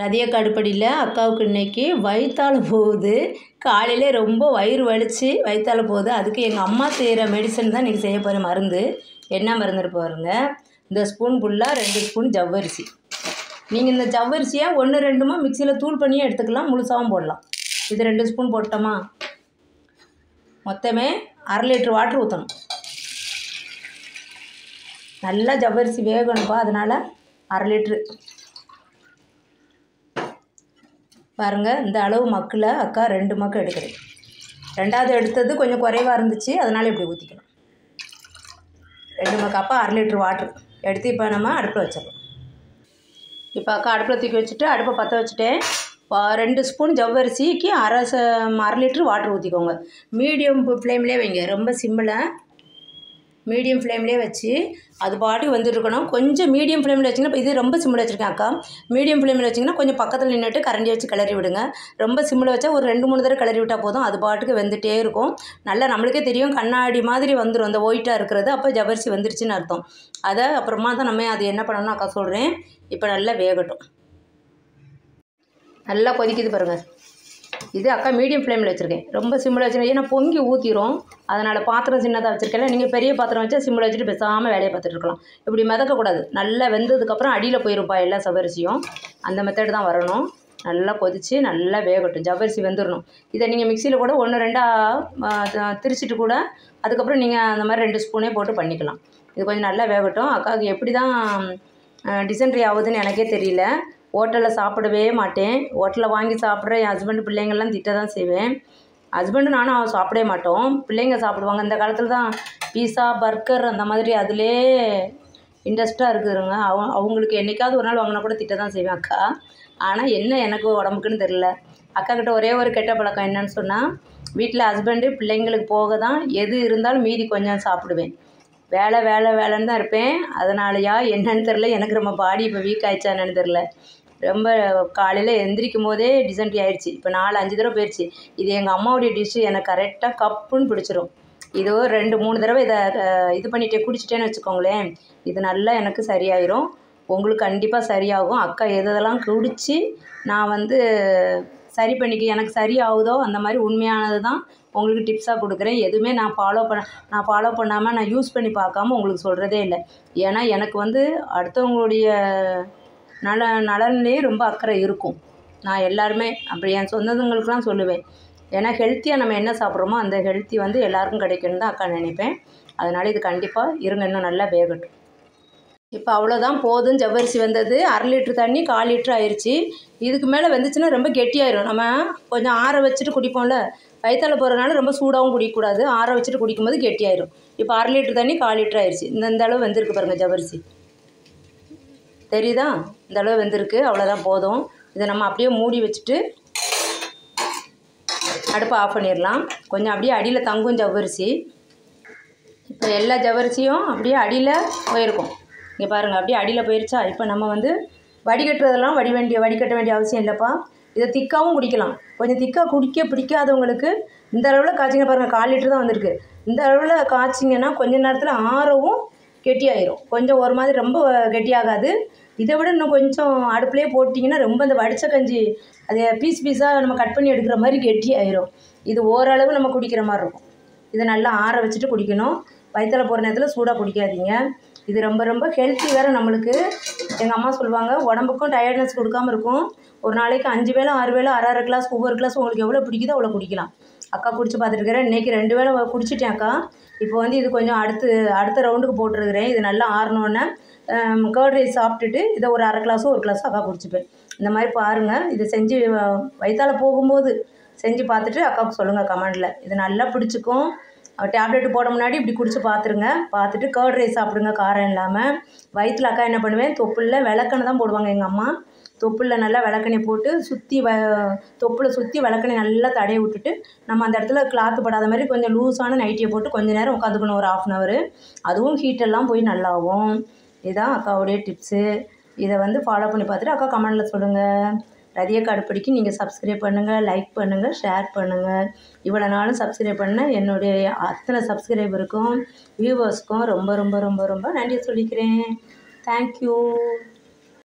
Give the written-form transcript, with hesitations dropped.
ரதியக்கா அடுப்படியில் அக்காவுக்கு இன்றைக்கி வயிற்றால போகுது. காலையிலே ரொம்ப வயிறு வலித்து வயிற்றால போகுது. அதுக்கு எங்கள் அம்மா செய்கிற மெடிசன் தான் இன்றைக்கி செய்ய போகிறேன். மருந்து என்ன மருந்து பாருங்க. இந்த ஸ்பூன் ஃபுல்லாக 2 ஸ்பூன் ஜவ்வரிசி. நீங்கள் இந்த ஜவ்வரிசியை 1 2 மிக்சியில் தூள் பண்ணியே எடுத்துக்கலாம், முழுசாகவும் போடலாம். இது 2 ஸ்பூன் போட்டோமா, மொத்தமே 1/2 லிட்டர் வாட்டர் ஊற்றணும். நல்லா ஜவ்வரிசி வேகணும்ப்பா, அதனால் 1/2 லிட்ரு பாருங்கள். இந்த அளவு மக்கில் அக்கா 2 மக்கு எடுக்கிறேன். 2வது எடுத்தது கொஞ்சம் குறைவாக இருந்துச்சு, அதனால் இப்படி ஊற்றிக்கணும். 2 மக்கு அப்போ 1/2 லிட்ரு வாட்ரு எடுத்து இப்போ நம்ம அடுப்பில் வச்சிடலாம். இப்போ அக்கா அடுப்பில் தூக்கி வச்சுட்டு அடுப்பை பற்ற வச்சுட்டேன். 2 ஸ்பூன் ஜவ்வரிசிக்கு 1/2 லிட்ரு வாட்ரு ஊற்றிக்கோங்க. மீடியம் ஃப்ளேம்லேயே வைங்க, ரொம்ப சிம்மில் மீடியம் ஃப்ளேம்லேயே வச்சு அது பாட்டுக்கு வந்துட்டுருக்கணும். கொஞ்சம் மீடியம் ஃப்ளேமில் வச்சிங்கன்னா, இது ரொம்ப சிம்மில் வச்சுருக்கேன் அக்கா. மீடியம் ஃப்ளேமில் வச்சிங்கன்னா கொஞ்சம் பக்கத்தில் நின்றுட்டு கரண்டி வச்சு கிளறி விடுங்க. ரொம்ப சிம்மில் வச்சா ஒரு 2 3 தடவை கிளறி விட்டால் போதும். அது பாட்டுக்கு வெந்துகிட்டே இருக்கும். நல்லா நம்மளுக்கே தெரியும், கண்ணாடி மாதிரி வந்துடும் அந்த ஒயிட்டாக இருக்கிறது. அப்போ ஜவ்வரிசி வந்துருச்சுன்னு அர்த்தம். அதை அப்புறமா தான் நம்ம அது என்ன பண்ணணும்னு அக்கா சொல்கிறேன். இப்போ நல்லா வேகட்டும். நல்லா கொதிக்குது பாருங்கள். இது அக்கா மீடியம் ஃப்ளேமில் வச்சுருக்கேன். ரொம்ப சிம்மில் வச்சுருக்கேன், ஏன்னா பொங்கி ஊற்றிடும். அதனால் பாத்திரம் சின்னதாக வச்சுருக்கேன். நீங்கள் பெரிய பாத்திரம் வச்சா சிம்மில் வச்சுட்டு பேசாமல் வேலையை பார்த்துட்டு இருக்கலாம். இப்படி மிதக்கக்கூடாது. நல்லா வெந்ததுக்கப்புறம் அடியில் போயிருப்பா எல்லா ஜவ்வரிசியும். அந்த மெத்தட் தான் வரணும். நல்லா கொதித்து நல்லா வேகட்டும், ஜவ்வரிசி வெந்துடணும். இதை நீங்கள் மிக்சியில் கூட 1 2 திரிச்சிட்டு கூட அதுக்கப்புறம் நீங்கள் அந்த மாதிரி 2 ஸ்பூனே போட்டு பண்ணிக்கலாம். இது கொஞ்சம் நல்லா வேகட்டும். அக்காவுக்கு எப்படி தான் டிசென்ட்ரி ஆகுதுன்னு எனக்கே தெரியல. ஹோட்டலில் சாப்பிடவே மாட்டேன். ஹோட்டலில் வாங்கி சாப்பிட்ற என் ஹஸ்பண்டு பிள்ளைங்கள்லாம் திட்ட தான் செய்வேன். ஹஸ்பண்டு நானும் சாப்பிடவே மாட்டோம், பிள்ளைங்க சாப்பிடுவாங்க. இந்த காலத்தில் தான் பீஸா பர்கர் அந்த மாதிரி அதிலே இன்ட்ரெஸ்ட்டாக இருக்குதுங்க. அவங்களுக்கு என்றைக்காவது ஒரு நாள் வாங்கினா கூட திட்ட தான் செய்வேன் அக்கா. ஆனால் என்ன எனக்கு உடம்புக்குன்னு தெரில. அக்கா கிட்ட ஒரே ஒரு கெட்ட பழக்கம் என்னன்னு சொன்னால், வீட்டில் ஹஸ்பண்டு பிள்ளைங்களுக்கு போக தான் எது இருந்தாலும் மீதி கொஞ்சம் சாப்பிடுவேன். வேலைன்னு தான் இருப்பேன். அதனாலயா என்னன்னு தெரில, எனக்கு ரொம்ப பாடி இப்போ வீக் ஆகிடுச்சா என்னன்னு தெரில. ரொம்ப காலையில் எந்திரிக்கும் போதே டிசென்ட்ரி ஆயிடுச்சு. இப்போ 4 5 தடவை போயிடுச்சு. இது எங்கள் அம்மாவுடைய டிஷ்ஷு. எனக்கு கரெக்டாக கப்புன்னு பிடிச்சிரும். இதோ 2 3 தடவை இதை இது பண்ணிகிட்டே குடிச்சிட்டேன்னு வச்சுக்கோங்களேன், இது நல்லா எனக்கு சரியாயிரும். உங்களுக்கு கண்டிப்பாக சரியாகும். அக்கா எதெல்லாம் குடித்து நான் சரி பண்ணிக்க எனக்கு சரியாகுதோ அந்த மாதிரி உண்மையானது தான் உங்களுக்கு டிப்ஸாக கொடுக்குறேன். எதுவுமே நான் ஃபாலோ பண்ணாமல் நான் யூஸ் பண்ணி பார்க்காம உங்களுக்கு சொல்கிறதே இல்லை. ஏன்னா எனக்கு அடுத்தவங்களுடைய நலன்லேயே ரொம்ப அக்கறை இருக்கும். நான் எல்லாருமே அப்படி என் சொந்தங்களுக்கெலாம் சொல்லுவேன். ஏன்னா ஹெல்த்தியாக நம்ம என்ன சாப்பிட்றோமோ அந்த ஹெல்த்தி எல்லாருக்கும் கிடைக்கணும்னு தான் அக்கா நினைப்பேன். அதனால் இது கண்டிப்பாக இருங்க, இன்னும் நல்லா வேகட்டும். இப்போ அவ்வளோதான், போதும். ஜவ்வரிசி வந்தது 1/2 லிட்ரு தண்ணி 1/4 லிட்ரு ஆயிடுச்சு. இதுக்கு மேலே வந்துச்சுன்னா ரொம்ப கெட்டியாயிரும். நம்ம கொஞ்சம் ஆற வச்சுட்டு குடிப்போம்ல, வயிற்றால போகிறதுனால ரொம்ப சூடாகவும் குடிக்கக்கூடாது. ஆற வச்சுட்டு குடிக்கும்போது கெட்டியாயிரும். இப்போ 1/2 லிட்ரு தண்ணி 1/4 லிட்ரு ஆயிடுச்சு. இந்த அளவு வெந்திருக்கு பாருங்கள் ஜவ்வரிசி. தெரியுதா? இந்த அளவு வெந்திருக்கு. அவ்வளோதான், போதும். இதை நம்ம அப்படியே மூடி வச்சுட்டு அடுப்பை ஆஃப் பண்ணிடலாம். கொஞ்சம் அப்படியே அடியில் தங்கும் ஜவ்வரிசி. இப்போ எல்லா ஜவ்வரிசியும் அப்படியே அடியில் போயிருக்கும். இங்கே பாருங்கள், அப்படியே அடியில் போயிருச்சா. இப்போ நம்ம வடிகட்டுறதெல்லாம் வடிகட்ட வேண்டிய அவசியம் இல்லைப்பா. இதை திக்காகவும் குடிக்கலாம். கொஞ்சம் திக்காக குடிக்க பிடிக்காதவங்களுக்கு இந்த அளவில் காய்ச்சிங்க பாருங்கள். 1/4 லிட்ரு தான் வந்திருக்கு. இந்த அளவில் காய்ச்சிங்கன்னா கொஞ்சம் நேரத்தில் ஆறவும் கெட்டியாயிரும். கொஞ்சம் ஒரு மாதிரி ரொம்ப கெட்டியாகாது. இதை விட இன்னும் கொஞ்சம் அடுப்புலேயே போட்டிங்கன்னா ரொம்ப இந்த வடித்த கஞ்சி அதை பீஸாக நம்ம கட் பண்ணி எடுக்கிற மாதிரி கெட்டியாயிரும். இது ஓரளவு நம்ம குடிக்கிற மாதிரி இருக்கும். இதை நல்லா ஆற வச்சுட்டு குடிக்கணும். வயிற்றால போகிற நேரத்தில் சூடாக குடிக்காதீங்க. இது ரொம்ப ரொம்ப ஹெல்த்தி வேறு நம்மளுக்கு. எங்கள் அம்மா சொல்லுவாங்க, உடம்புக்கும் டயர்ட்னஸ் கொடுக்காமல் இருக்கும். ஒரு நாளைக்கு 5 வேளை 6 வேளை 1/2 கிளாஸ் ஒவ்வொரு கிளாஸ் உங்களுக்கு எவ்வளோ பிடிக்குதோ அவ்வளோ குடிக்கலாம். அக்கா குடிச்சு பார்த்துருக்குறேன். இன்றைக்கி 2 வேளை குடிச்சிட்டேன் அக்கா. இப்போ இது கொஞ்சம் அடுத்த ரவுண்டுக்கு போட்டுருக்குறேன். இது நல்லா ஆறினோன்னே கர்ட் ரைஸ் சாப்பிட்டுட்டு இதை ஒரு 1/2 கிளாஸோ 1 கிளாஸோ அக்கா குடிச்சுப்பேன். இந்த மாதிரி பாருங்கள். இதை செஞ்சு வயிற்றால போகும்போது செஞ்சு பார்த்துட்டு அக்காவுக்கு சொல்லுங்கள் கமெண்டில். இது நல்லா பிடிச்சிக்கும். டேப்லெட்டு போட முன்னாடி இப்படி குடிச்சு பார்த்துருங்க. பார்த்துட்டு கர்ட் ரைஸ் சாப்பிடுங்க, காரம் இல்லாமல். வயிற்றில் அக்கா என்ன பண்ணுவேன், தொப்புளில் விளக்கெண்ணெய் தான் போடுவாங்க எங்கள் அம்மா. தொப்புளில் நல்லா விளக்கெண்ணெய் போட்டு தொப்புளில் சுற்றி விளக்கெண்ணெய் நல்லா தடவி விட்டுட்டு நம்ம அந்த இடத்துல கிளாத்து படாத மாதிரி கொஞ்சம் லூஸான நைட்டியை போட்டு கொஞ்சம் நேரம் உட்காந்துக்கணும், ஒரு 1/2 hour. அதுவும் ஹீட்டெல்லாம் போய் நல்லாவும். இதுதான் அக்காவுடைய டிப்ஸு. இதை ஃபாலோ பண்ணி பார்த்துட்டு அக்கா கமெண்டில் சொல்லுங்கள். ரதியக்கா அடுப்படிக்கு நீங்கள் சப்ஸ்கிரைப் பண்ணுங்கள், லைக் பண்ணுங்கள், ஷேர் பண்ணுங்கள். இவ்வளோ நாளும் சப்ஸ்கிரைப் பண்ண என்னுடைய அத்தனை சப்ஸ்கிரைபருக்கும் வியூவர்ஸ்க்கும் ரொம்ப ரொம்ப ரொம்ப ரொம்ப நன்றி சொல்லிக்கிறேன். தேங்க்யூ.